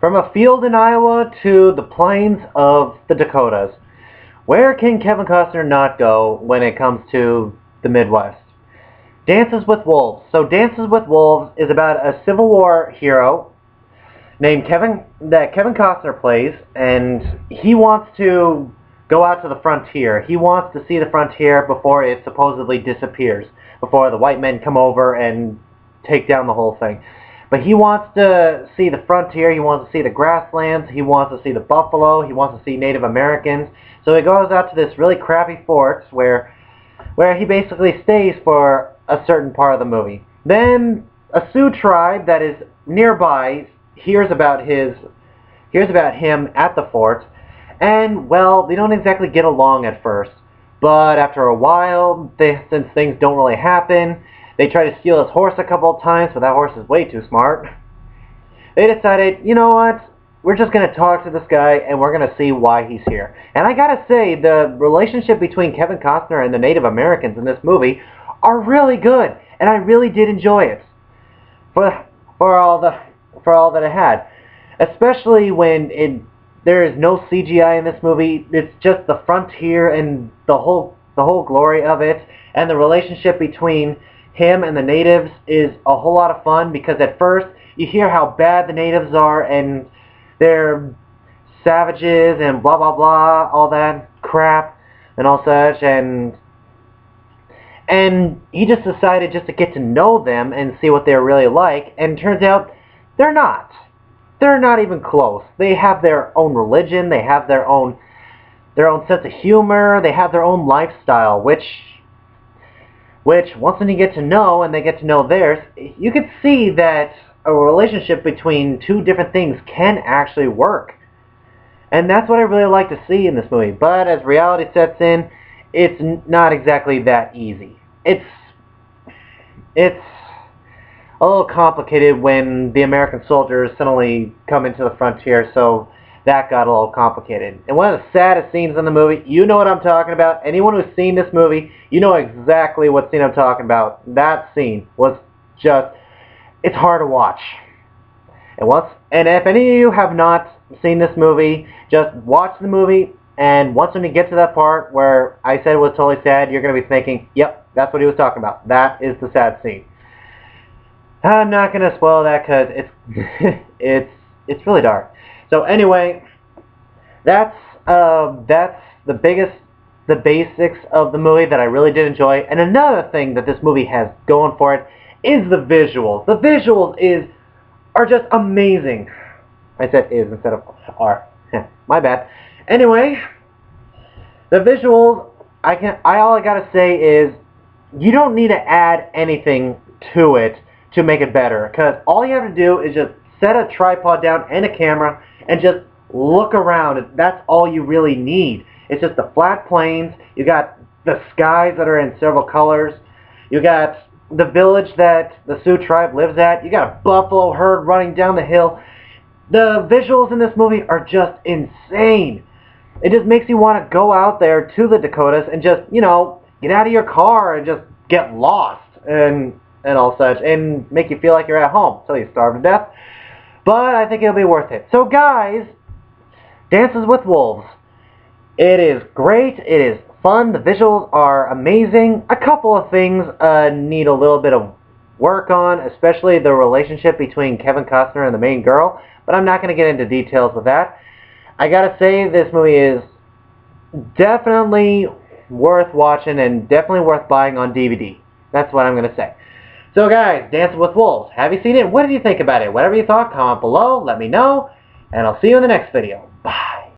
From a field in Iowa to the plains of the Dakotas, where can Kevin Costner not go when it comes to the Midwest? Dances with Wolves. So Dances with Wolves is about a Civil War hero named Kevin Costner plays, and he wants to go out to the frontier. He wants to see the frontier before it supposedly disappears, before the white men come over and take down the whole thing. But he wants to see the frontier, he wants to see the grasslands, he wants to see the buffalo, he wants to see Native Americans. So he goes out to this really crappy fort where he basically stays for a certain part of the movie. Then a Sioux tribe that is nearby hears about him at the fort, and well, they don't exactly get along at first. But after a while, since things don't really happen, they try to steal his horse a couple of times, but that horse is way too smart. They decided, you know what, we're just going to talk to this guy and we're going to see why he's here. And I gotta say, the relationship between Kevin Costner and the Native Americans in this movie are really good, and I really did enjoy it for all that it had. Especially when there is no CGI in this movie. It's just the frontier and the whole glory of it, and the relationship between him and the natives is a whole lot of fun, because at first you hear how bad the natives are and they're savages and blah blah blah, all that crap and all such, and he just decided just to get to know them and see what they're really like, and it turns out they're not even close. They have their own religion, they have their own sense of humor, they have their own lifestyle, which once you get to know and they get to know theirs, you can see that a relationship between two different things can actually work. And that's what I really like to see in this movie. But as reality sets in, it's not exactly that easy. It's a little complicated when the American soldiers suddenly come into the frontier, so that got a little complicated. And one of the saddest scenes in the movie, you know what I'm talking about. Anyone who's seen this movie, you know exactly what scene I'm talking about. That scene was just, it's hard to watch. And if any of you have not seen this movie, just watch the movie, and once when you get to that part where I said it was totally sad, you're going to be thinking, yep, that's what he was talking about. That is the sad scene. I'm not going to spoil that because it's really dark. So anyway, that's the basics of the movie that I really did enjoy. And another thing that this movie has going for it is the visuals. The visuals are just amazing. I said is instead of are. My bad. Anyway, the visuals, all I gotta say is you don't need to add anything to it to make it better, because all you have to do is just set a tripod down and a camera and just look around. That's all you really need. It's just the flat plains. You got the skies that are in several colors. You got the village that the Sioux tribe lives at. You got a buffalo herd running down the hill. The visuals in this movie are just insane. It just makes you want to go out there to the Dakotas and just, you know, get out of your car and just get lost and all such, and make you feel like you're at home until you starve to death. But I think it'll be worth it. So guys, Dances with Wolves. It is great. It is fun. The visuals are amazing. A couple of things need a little bit of work on, especially the relationship between Kevin Costner and the main girl. But I'm not going to get into details with that. I gotta say, this movie is definitely worth watching and definitely worth buying on DVD. That's what I'm going to say. So guys, Dances with Wolves. Have you seen it? What did you think about it? Whatever you thought, comment below. Let me know. And I'll see you in the next video. Bye.